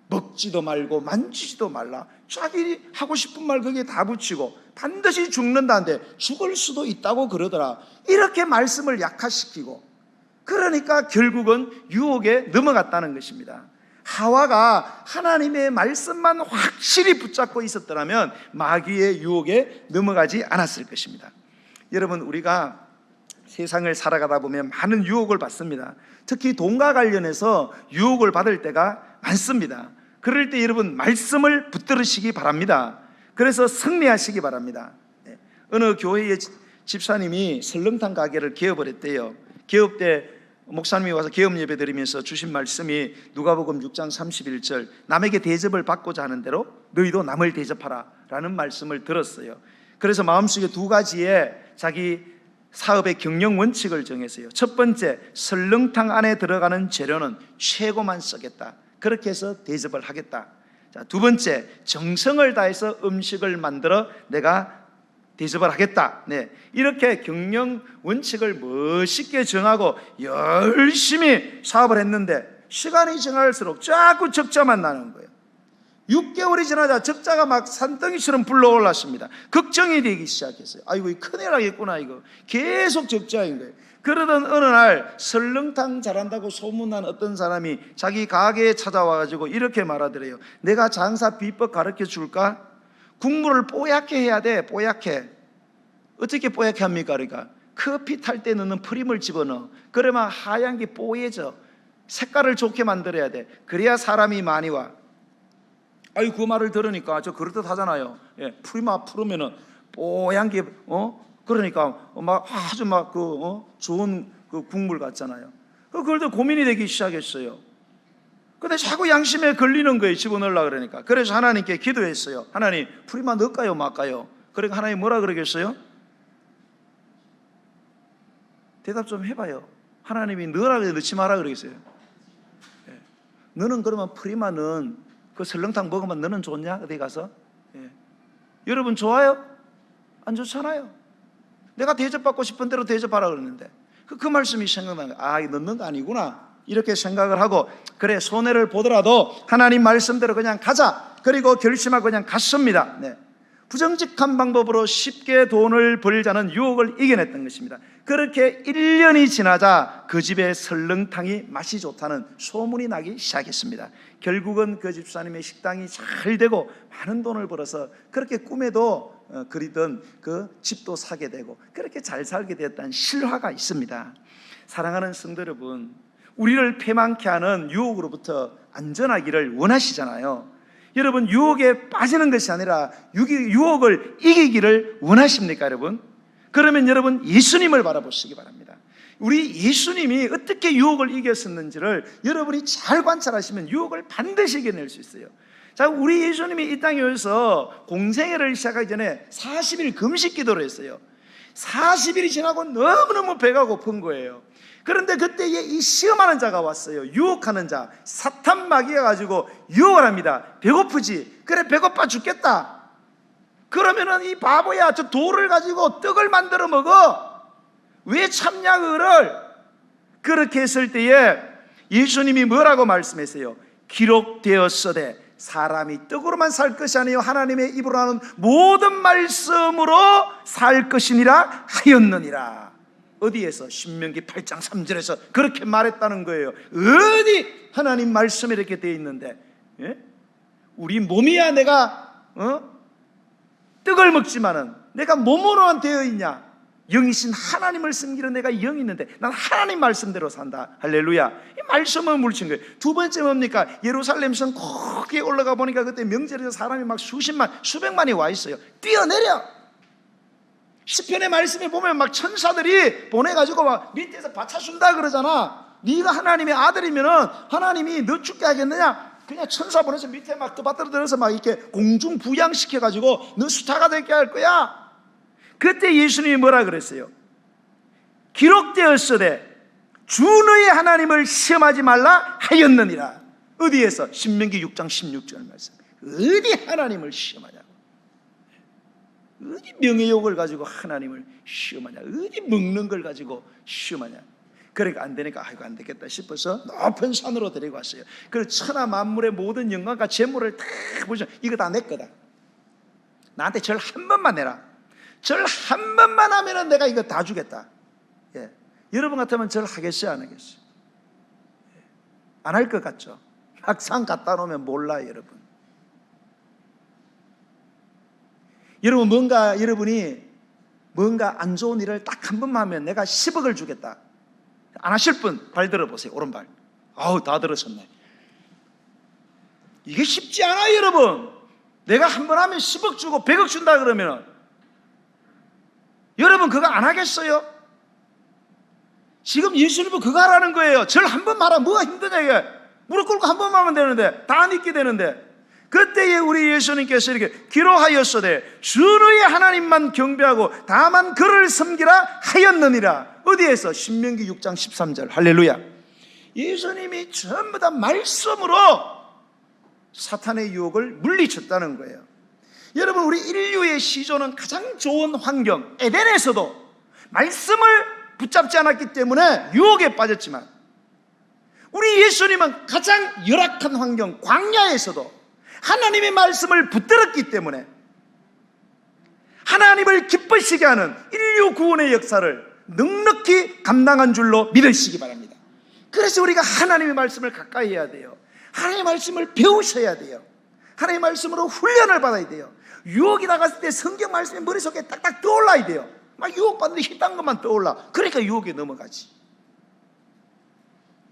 먹지도 말고 만지지도 말라, 자기 하고 싶은 말 거기에 다 붙이고 반드시 죽는다는데 죽을 수도 있다고 그러더라. 이렇게 말씀을 약화시키고, 그러니까 결국은 유혹에 넘어갔다는 것입니다. 하와가 하나님의 말씀만 확실히 붙잡고 있었더라면 마귀의 유혹에 넘어가지 않았을 것입니다. 여러분, 우리가 세상을 살아가다 보면 많은 유혹을 받습니다. 특히 돈과 관련해서 유혹을 받을 때가 많습니다. 그럴 때 여러분 말씀을 붙들으시기 바랍니다. 그래서 승리하시기 바랍니다. 어느 교회의 집사님이 설렁탕 가게를 개업을 했대요. 개업 때 목사님이 와서 개업 예배 드리면서 주신 말씀이 누가복음 6장 31절, 남에게 대접을 받고자 하는 대로 너희도 남을 대접하라 라는 말씀을 들었어요. 그래서 마음속에 두 가지의 자기 사업의 경영 원칙을 정했어요. 첫 번째, 설렁탕 안에 들어가는 재료는 최고만 쓰겠다. 그렇게 해서 대접을 하겠다. 자, 두 번째, 정성을 다해서 음식을 만들어 내가 대접을 하겠다. 네, 이렇게 경영 원칙을 멋있게 정하고 열심히 사업을 했는데 시간이 지날수록 자꾸 적자만 나는 거예요. 6개월이 지나자 적자가 막 산더미처럼 불러올랐습니다. 걱정이 되기 시작했어요. 아이고 큰일 나겠구나 이거. 계속 적자인 거예요. 그러던 어느 날 설렁탕 잘한다고 소문난 어떤 사람이 자기 가게에 찾아와가지고 이렇게 말하더래요. 내가 장사 비법 가르쳐 줄까? 국물을 뽀얗게 해야 돼. 뽀얗게. 어떻게 뽀얗게 합니까? 그러니까 커피 탈 때 넣는 프림을 집어넣어. 그러면 하얀 게 뽀얘져. 색깔을 좋게 만들어야 돼. 그래야 사람이 많이 와. 아유, 그 말을 들으니까 저 그렇듯 하잖아요. 예, 프리마 풀으면은 뽀얀 게 그러니까 막 아주 막 좋은 그 국물 같잖아요. 그걸 또 고민이 되기 시작했어요. 근데 자꾸 양심에 걸리는 거예요. 집어넣으려고 그러니까. 그래서 하나님께 기도했어요. 하나님, 프리마 넣을까요 말까요? 그러니까 하나님 뭐라 그러겠어요? 대답 좀 해봐요. 하나님이 넣으라 그래 넣지 마라 그러겠어요? 예. 너는 그러면 프리마는 그 설렁탕 먹으면 너는 좋냐? 어디 가서? 예. 여러분 좋아요? 안 좋잖아요. 내가 대접받고 싶은 대로 대접하라 그러는데 그 말씀이 생각나는 거예요. 아, 넣는 거 아니구나 이렇게 생각을 하고, 그래 손해를 보더라도 하나님 말씀대로 그냥 가자. 그리고 결심하고 그냥 갔습니다. 네. 부정직한 방법으로 쉽게 돈을 벌자는 유혹을 이겨냈던 것입니다. 그렇게 1년이 지나자 그 집의 설렁탕이 맛이 좋다는 소문이 나기 시작했습니다. 결국은 그 집사님의 식당이 잘 되고 많은 돈을 벌어서 그렇게 꿈에도 그리던 그 집도 사게 되고 그렇게 잘 살게 되었다는 실화가 있습니다. 사랑하는 성도 여러분, 우리를 패망케 하는 유혹으로부터 안전하기를 원하시잖아요. 여러분, 유혹에 빠지는 것이 아니라 유혹을 이기기를 원하십니까 여러분? 그러면 여러분 예수님을 바라보시기 바랍니다. 우리 예수님이 어떻게 유혹을 이겼었는지를 여러분이 잘 관찰하시면 유혹을 반드시 이겨낼 수 있어요. 자, 우리 예수님이 이 땅에 오셔서 공생애를 시작하기 전에 40일 금식 기도를 했어요. 40일이 지나고 너무너무 배가 고픈 거예요. 그런데 그때에 이 시험하는 자가 왔어요. 유혹하는 자, 사탄 마귀가 가지고 유혹을 합니다. 배고프지? 그래, 배고파 죽겠다. 그러면은 이 바보야, 저 돌을 가지고 떡을 만들어 먹어. 왜 참냐 그거를? 그렇게 했을 때에 예수님이 뭐라고 말씀했어요? 기록되었으되 사람이 떡으로만 살 것이 아니요 하나님의 입으로 나오는 모든 말씀으로 살 것이니라 하였느니라. 어디에서? 신명기 8장 3절에서 그렇게 말했다는 거예요. 어디 하나님 말씀에 이렇게 되어 있는데, 예? 우리 몸이야 내가 떡을 먹지만은 내가 몸으로만 되어 있냐? 영이신 하나님을 섬기는 내가 영이 있는데 난 하나님 말씀대로 산다. 할렐루야. 이 말씀을 물친 거예요. 두 번째 뭡니까? 예루살렘 성 거기에 올라가 보니까 그때 명절에서 사람이 막 수십만 수백만이 와 있어요. 뛰어내려. 시편의 말씀에 보면 막 천사들이 보내가지고 막 밑에서 받쳐준다 그러잖아. 네가 하나님의 아들이면은 하나님이 너 죽게 하겠느냐? 그냥 천사 보내서 밑에 막 떠받들어서 막 이렇게 공중 부양시켜가지고 너 스타가 되게 할 거야. 그때 예수님이 뭐라 그랬어요? 기록되었으되 주 너의 하나님을 시험하지 말라 하였느니라. 어디에서? 신명기 6장 16절 말씀. 어디 하나님을 시험하냐고. 어디 명예욕을 가지고 하나님을 시험하냐. 어디 먹는 걸 가지고 시험하냐. 그러니까 안 되니까 아이고 안 되겠다 싶어서 높은 산으로 데리고 왔어요. 그래서 천하 만물의 모든 영광과 재물을 다 보시면 이거 다 내 거다. 나한테 절 한 번만 내라. 절 한 번만 하면은 내가 이거 다 주겠다. 예. 여러분 같으면 절 하겠어요, 안 하겠어요? 예. 안 할 것 같죠? 막상 갖다 놓으면 몰라요, 여러분. 여러분 뭔가 여러분이 뭔가 안 좋은 일을 딱 한 번만 하면 내가 10억을 주겠다. 안 하실 분 발 들어보세요. 오른발. 아우, 다 들으셨네. 이게 쉽지 않아요, 여러분. 내가 한 번 하면 10억 주고 100억 준다 그러면 여러분 그거 안 하겠어요? 지금 예수님은 그거 하라는 거예요. 절 한 번만 하라. 뭐가 힘드냐 이게. 무릎 꿇고 한 번만 하면 되는데, 다 믿게 되는데. 그때에 우리 예수님께서 이렇게 기록하였으되 주의 하나님만 경배하고 다만 그를 섬기라 하였느니라. 어디에서? 신명기 6장 13절. 할렐루야. 예수님이 전부 다 말씀으로 사탄의 유혹을 물리쳤다는 거예요. 여러분, 우리 인류의 시조는 가장 좋은 환경, 에덴에서도 말씀을 붙잡지 않았기 때문에 유혹에 빠졌지만, 우리 예수님은 가장 열악한 환경, 광야에서도 하나님의 말씀을 붙들었기 때문에 하나님을 기쁘시게 하는 인류 구원의 역사를 넉넉히 감당한 줄로 믿으시기 바랍니다. 그래서 우리가 하나님의 말씀을 가까이 해야 돼요. 하나님의 말씀을 배우셔야 돼요. 하나님의 말씀으로 훈련을 받아야 돼요. 유혹이 나갔을 때 성경 말씀이 머릿속에 딱딱 떠올라야 돼요. 막 유혹받는데 희딴 것만 떠올라. 그러니까 유혹에 넘어가지.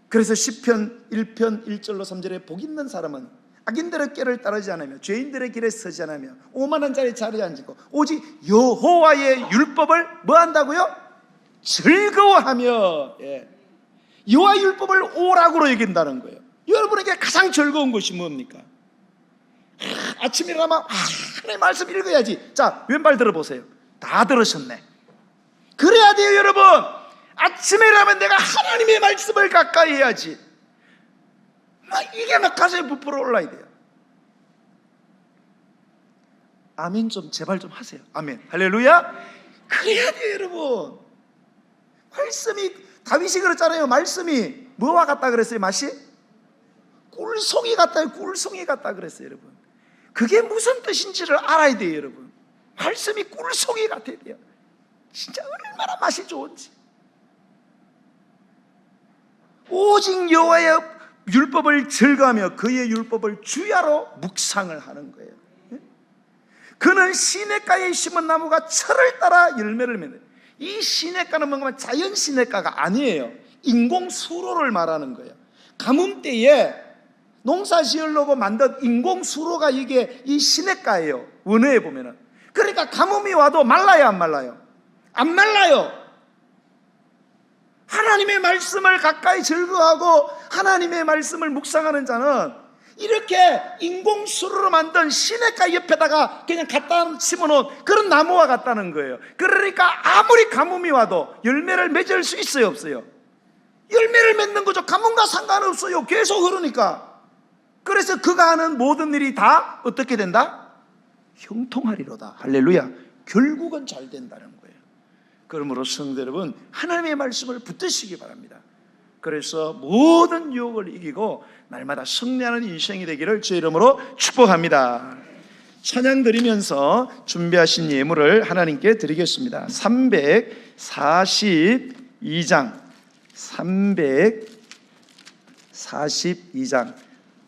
그래서 시편 1편 1절로 3절에 복 있는 사람은 악인들의 꾀를 따르지 않으며 죄인들의 길에 서지 않으며 오만한 자리에 자리에 앉고 오직 여호와의 율법을 뭐 한다고요? 즐거워하며. 여호와의 율법을 오락으로 여긴다는 거예요. 여러분에게 가장 즐거운 것이 뭡니까? 아침에 일어나면 하나님의 말씀 읽어야지. 자, 왼발 들어보세요. 다 들으셨네. 그래야 돼요, 여러분. 아침에 일어나면 내가 하나님의 말씀을 가까이 해야지. 이게 막 가슴에 부풀어 올라야 돼요. 아멘 좀 제발 좀 하세요. 아멘. 할렐루야. 그래야 돼요, 여러분. 말씀이, 다윗이 그랬잖아요. 말씀이 뭐와 같다 그랬어요? 맛이? 꿀송이 같다요. 꿀송이 같다 그랬어요, 여러분. 그게 무슨 뜻인지를 알아야 돼요, 여러분. 말씀이 꿀송이 같아야 돼요. 진짜 얼마나 맛이 좋은지. 오직 여호와의 율법을 즐거하며 그의 율법을 주야로 묵상을 하는 거예요. 그는 시냇가에 심은 나무가 철을 따라 열매를 맺는. 이 시냇가는 뭔가 자연 시냇가가 아니에요. 인공 수로를 말하는 거예요. 가뭄 때에 농사 지으려고 만든 인공 수로가 이게 이 시냇가예요. 원어에 보면은. 그러니까 가뭄이 와도 말라요, 안 말라요? 안 말라요. 하나님의 말씀을 가까이 즐거워하고 하나님의 말씀을 묵상하는 자는 이렇게 인공수로로 만든 시냇가 옆에다가 그냥 갖다 심어놓은 그런 나무와 같다는 거예요. 그러니까 아무리 가뭄이 와도 열매를 맺을 수 있어요, 없어요? 열매를 맺는 거죠. 가뭄과 상관없어요. 계속 흐르니까. 그래서 그가 하는 모든 일이 다 어떻게 된다? 형통하리로다. 할렐루야. 결국은 잘 된다는 거예요. 그러므로 성도 여러분, 하나님의 말씀을 붙드시기 바랍니다. 그래서 모든 유혹을 이기고 날마다 승리하는 인생이 되기를 주의 이름으로 축복합니다. 찬양 드리면서 준비하신 예물을 하나님께 드리겠습니다. 342장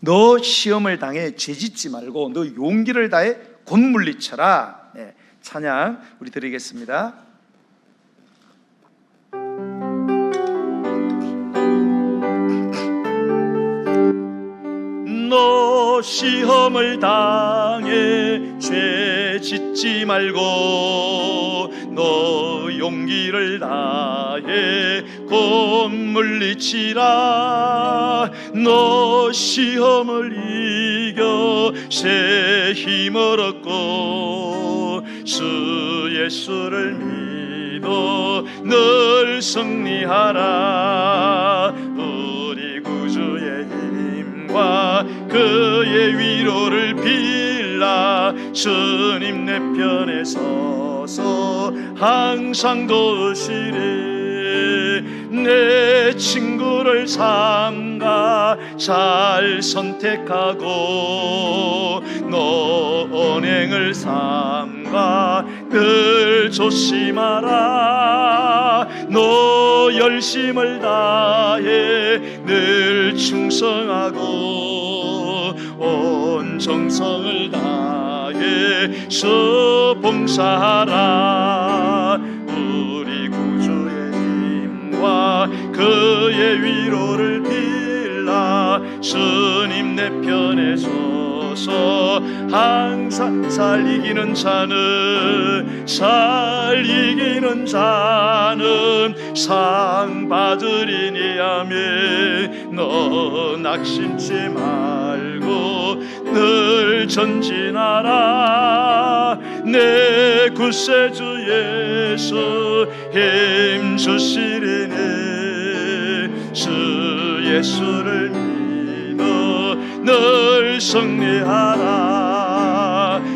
너 시험을 당해 죄짓지 말고 너 용기를 다해 곧 물리쳐라. 찬양 우리 드리겠습니다. 너 시험을 당해 죄 짓지 말고 너 용기를 다해 곧 물리치라. 너 시험을 이겨 새 힘을 얻고 주 예수를 믿어 늘 승리하라. 우리 구주의 힘과 그의 위로를 빌라. 주님 내 편에 서서 항상 도우시리. 내 친구를 삼가 잘 선택하고 너 언행을 삼가 늘 조심하라. 너 열심을 다해 늘 충성하고 온 정성을 다해 주 봉사하라. 그의 위로를 빌라 주님 내 편에 서서 항상 잘 이기는 자는 상 받으리니 아멘. 너 낙심치 말고 늘 전진하라. 내 구세주 예수 힘 주시리니 주 예수를 믿어 늘 승리하라.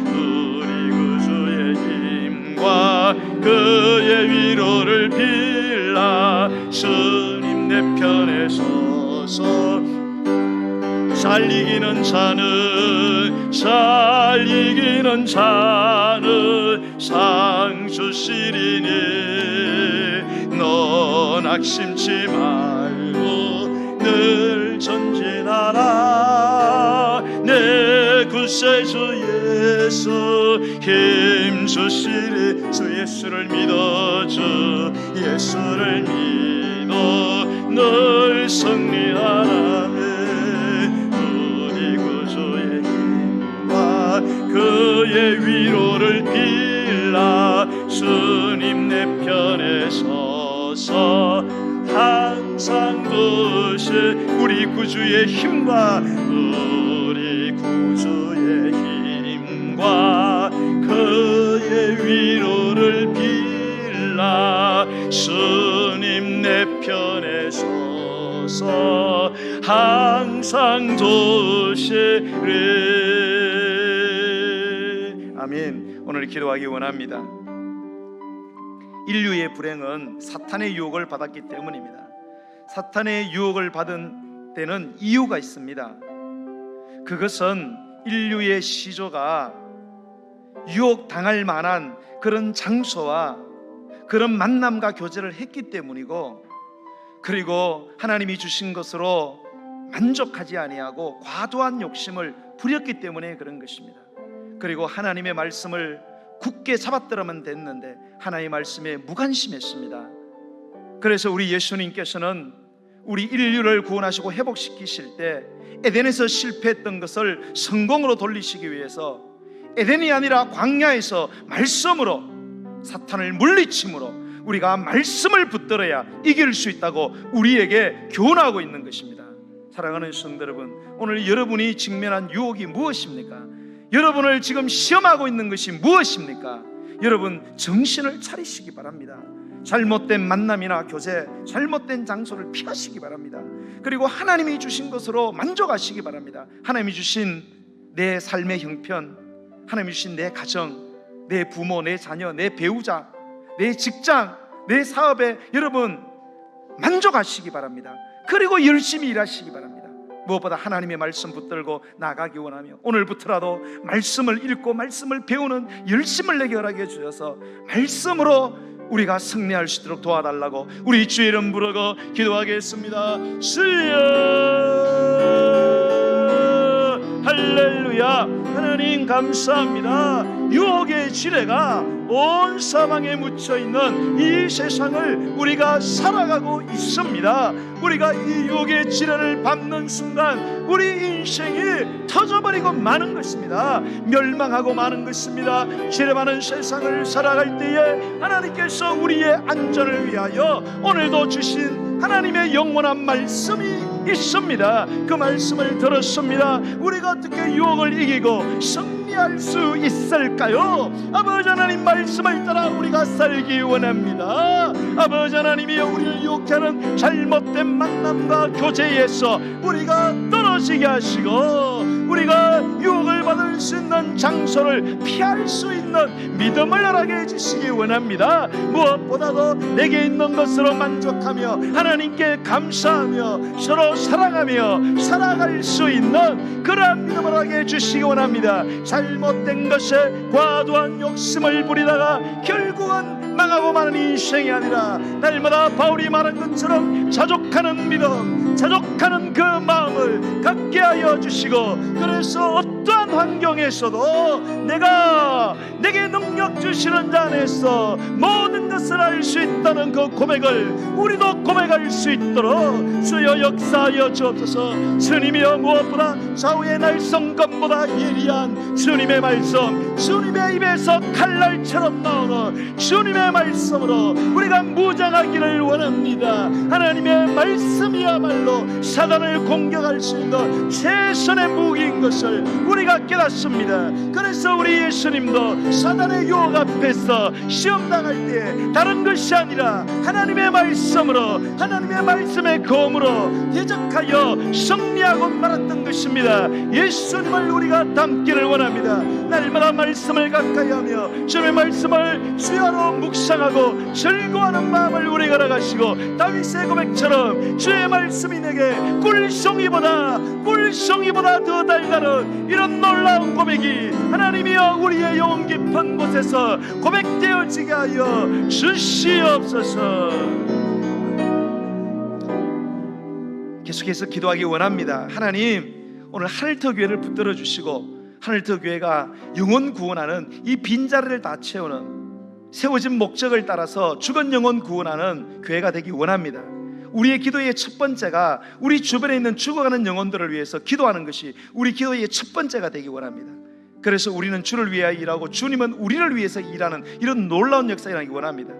우리 구주의 힘과 그의 위로를 빌라 주님 내 편에 서서 잘 이기는 자는 상 주시리니 너 낙심치 말고 늘 전진하라. 내 구세주 예수 힘 주시리 주 예수를 믿어 주 예수를 믿어 늘 승리하라. 그의 위로를 빌라 주님 내 편에 서서 항상 두시 우리 구주의 힘과 그의 위로를 빌라 주님 내 편에 서서 항상 두시리. 아멘. 오늘 기도하기 원합니다. 인류의 불행은 사탄의 유혹을 받았기 때문입니다. 사탄의 유혹을 받은 데는 이유가 있습니다. 그것은 인류의 시조가 유혹당할 만한 그런 장소와 그런 만남과 교제를 했기 때문이고, 그리고 하나님이 주신 것으로 만족하지 아니하고 과도한 욕심을 부렸기 때문에 그런 것입니다. 그리고 하나님의 말씀을 굳게 잡았더라면 됐는데 하나님의 말씀에 무관심했습니다. 그래서 우리 예수님께서는 우리 인류를 구원하시고 회복시키실 때 에덴에서 실패했던 것을 성공으로 돌리시기 위해서 에덴이 아니라 광야에서 말씀으로 사탄을 물리침으로 우리가 말씀을 붙들어야 이길 수 있다고 우리에게 교훈하고 있는 것입니다. 사랑하는 성도 여러분, 오늘 여러분이 직면한 유혹이 무엇입니까? 여러분을 지금 시험하고 있는 것이 무엇입니까? 여러분 정신을 차리시기 바랍니다. 잘못된 만남이나 교제, 잘못된 장소를 피하시기 바랍니다. 그리고 하나님이 주신 것으로 만족하시기 바랍니다. 하나님이 주신 내 삶의 형편, 하나님이 주신 내 가정, 내 부모, 내 자녀, 내 배우자, 내 직장, 내 사업에 여러분 만족하시기 바랍니다. 그리고 열심히 일하시기 바랍니다. 무엇보다 하나님의 말씀 붙들고 나가기 원하며 오늘부터라도 말씀을 읽고 말씀을 배우는 열심을 내게 허락해 주셔서 말씀으로 우리가 승리할 수 있도록 도와달라고 우리 주의 이름 부르고 기도하겠습니다. 주여 할렐루야. 하나님 감사합니다. 유혹의 지뢰가 온 사방에 묻혀있는 이 세상을 우리가 살아가고 있습니다. 우리가 이 유혹의 지뢰를 밟는 순간 우리 인생이 터져버리고 마는 것입니다. 멸망하고 마는 것입니다. 지뢰 많은 세상을 살아갈 때에 하나님께서 우리의 안전을 위하여 오늘도 주신 하나님의 영원한 말씀이 있습니다. 그 말씀을 들었습니다. 우리가 어떻게 유혹을 이기고 승리할 수 있을까요? 아버지 하나님 말씀을 따라 우리가 살기 원합니다. 아버지 하나님이여 우리를 유혹하는 잘못된 만남과 교제에서 우리가 떨어지게 하시고 우리가 유혹을 받을 수 있는 장소를 피할 수 있는 믿음을 허락해 해주시기 원합니다. 무엇보다도 내게 있는 것으로 만족하며 하나님께 감사하며 서로 사랑하며 살아갈 수 있는 그러한 믿음을 허락해 해주시기 원합니다. 잘못된 것에 과도한 욕심을 부리다가 결국은 망하고 마는 인생이 아니라 날마다 바울이 말한 것처럼 자족하는 믿음, 자족하는 그 마음을 갖게 하여 주시고, 그래서 어떠한 환경에서도 내가 내게 능력 주시는 자 안에서 모든 것을 할 수 있다 있다는 그 고백을 우리도 고백할 수 있도록 주여 역사하여 주옵소서. 주님이여, 무엇보다 좌우의 날성검보다 예리한 주님의 말씀, 주님의 입에서 칼날처럼 나오는 주님의 말씀으로 우리가 무장하기를 원합니다. 하나님의 말씀이야말로 사단을 공격할 수 있는 최선의 무기인 것을 우리가 깨닫습니다. 그래서 우리 예수님도 사단의 유혹 앞에서 시험당할 때 다른 것이 아니라 하나님의 말씀으로, 하나님의 말씀의 검으로 대적하여 승리하고 말았던 것입니다. 예수님을 우리가 닮기를 원합니다. 날마다 말씀을 가까이 하며 주님의 말씀을 주야로 묵상하고 즐거워하는 마음을 우리가 나가시고, 다윗의 고백처럼 주의 말씀이 내게 꿀송이보다 더 달다는 이런 놀라운 고백이 하나님이여 우리의 영혼 깊은 곳에서 고백되어지게 하여 주시옵소서. 계속해서 기도하기 원합니다. 하나님, 오늘 하늘터 교회를 붙들어 주시고 하늘터 교회가 영혼 구원하는 이 빈자리를 다 채우는, 세워진 목적을 따라서 죽은 영혼 구원하는 교회가 되기 원합니다. 우리의 기도의 첫 번째가 우리 주변에 있는 죽어가는 영혼들을 위해서 기도하는 것이 우리 기도의 첫 번째가 되기 원합니다. 그래서 우리는 주를 위하여 일하고 주님은 우리를 위해서 일하는 이런 놀라운 역사가 일어나기 원합니다.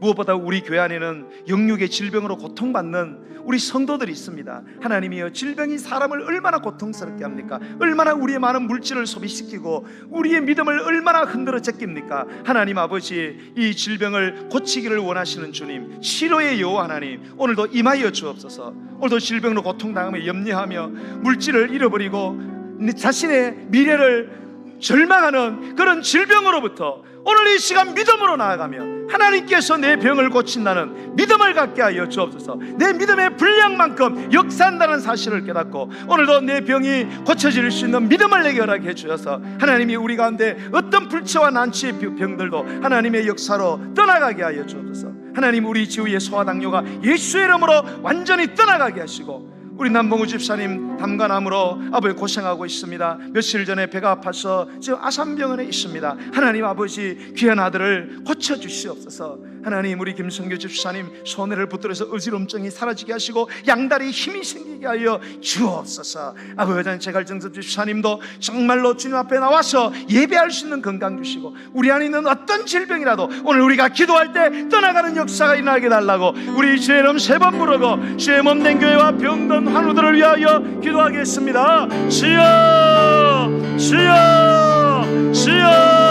무엇보다 우리 교회 안에는 영육의 질병으로 고통받는 우리 성도들이 있습니다. 하나님이여, 질병이 사람을 얼마나 고통스럽게 합니까? 얼마나 우리의 많은 물질을 소비시키고 우리의 믿음을 얼마나 흔들어 제낍니까? 하나님 아버지, 이 질병을 고치기를 원하시는 주님, 치료의 여호와 하나님, 오늘도 임하여 주옵소서. 오늘도 질병으로 고통당하며 염려하며 물질을 잃어버리고 자신의 미래를 절망하는 그런 질병으로부터 오늘 이 시간 믿음으로 나아가며 하나님께서 내 병을 고친다는 믿음을 갖게 하여 주옵소서. 내 믿음의 분량만큼 역사한다는 사실을 깨닫고 오늘도 내 병이 고쳐질 수 있는 믿음을 내게 허락해 주셔서 하나님이 우리 가운데 어떤 불치와 난치의 병들도 하나님의 역사로 떠나가게 하여 주옵소서. 하나님, 우리 지구의 소아당뇨가 예수의 이름으로 완전히 떠나가게 하시고, 우리 남봉우 집사님 담간암으로 아버지 고생하고 있습니다. 며칠 전에 배가 아파서 지금 아산병원에 있습니다. 하나님 아버지, 귀한 아들을 고쳐주시옵소서. 하나님, 우리 김성규 집사님 손해를 붙들어서 어지럼증이 사라지게 하시고 양다리에 힘이 생기게 하여 주옵소서. 아버지, 제갈정섭 집사님도 정말로 주님 앞에 나와서 예배할 수 있는 건강 주시고, 우리 안에 있는 어떤 질병이라도 오늘 우리가 기도할 때 떠나가는 역사가 일어나게 달라고 우리 주의 이름 세 번 부르고 주의 몸된 교회와 병든 환우들을 위하여 기도하겠습니다. 주여, 주여, 주여.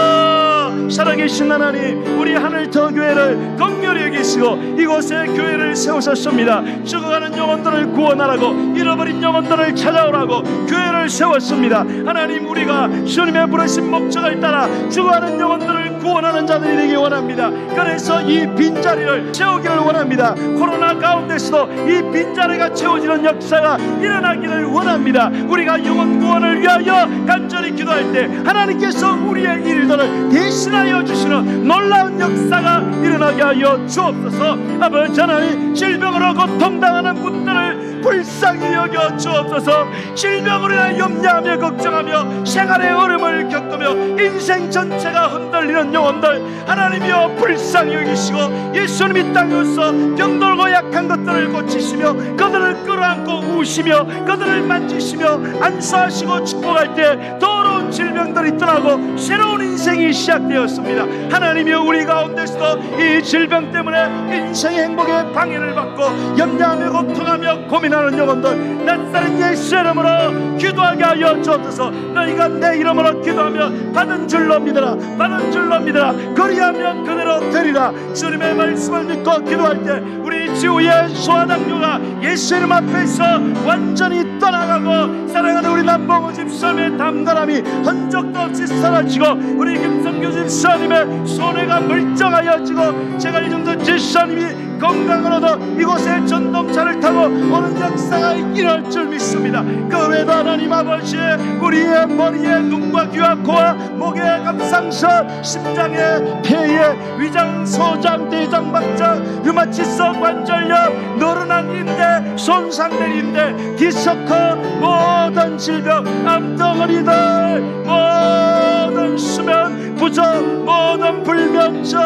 살아계신 하나님, 우리 하늘터 교회를 긍휼히 여기시고 이곳에 교회를 세우셨습니다. 죽어가는 영혼들을 구원하라고, 잃어버린 영혼들을 찾아오라고 교회를 세웠습니다. 하나님, 우리가 주님의 부르신 목적을 따라 죽어가는 영혼들을 구원하는 자들이 되기 원합니다. 그래서 이 빈자리를 채우기를 원합니다. 코로나 가운데서도 이 빈자리가 채워지는 역사가 일어나기를 원합니다. 우리가 영혼 구원을 위하여 간절히 기도할 때 하나님께서 우리의 일들을 대신하여 주시는 놀라운 역사가 일어나게 하여 주옵소서. 아버지 하나님, 질병으로 고통당하는 분들을 불쌍히 여겨 주옵소서. 질병으로 인해 염려하며 걱정하며 생활의 어려움을 겪으며 인생 전체가 흔들리는 영혼들 하나님이여 불쌍히 여기시고, 예수님이 땅에 오셔서 병들고 약한 것들을 고치시며 그들을 끌어안고 우시며 그들을 만지시며 안수하시고 축복할 때 더러운 질병들이 떠나고 새로운 인생이 시작되었습니다. 하나님이여, 우리 가운데서도 이 질병 때문에 인생의 행복에 방해를 받고 염려하며 고통하며 고민하는 영혼들 낯선 예수 이름으로 기도하게 하여 주옵소서. 너희가 내 이름으로 기도하며 받은 줄로 믿으라, 받은 줄로 믿으라. 그리하면 그대로 되리라. 주님의 말씀을 믿고 기도할 때 우리 지구의 소아당뇨가 예수 이름 앞에서 완전히 떠나가고, 사랑하는 우리 남봉우 집사님의 담담함이 흔적도 없이 사라지고, 우리 김성규 집사님의 손해가 멀쩡하여지고, 제갈정섭 집사님이 건강을 얻어 이곳에 전동차를 타고 오는 역사가 일어날 줄 믿습니다. 그 외에도 하나님 아버지, 우리의 머리에 눈과 귀와 코와 목에 갑상선, 심장에 폐에 위장, 소장, 대장, 박장, 류마티성, 관절염, 노른한 인대, 손상된 인대, 디스커, 모든 질병, 암덩어리들, 모든 수면 부족, 모든 불면증,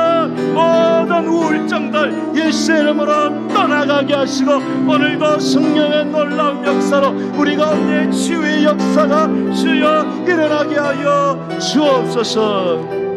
모든 우울증들 예수의 이름으로 떠나가게 하시고, 오늘도 성령의 놀라운 역사로 우리 가운데 치유의 역사가 주여 일어나게 하여 주옵소서.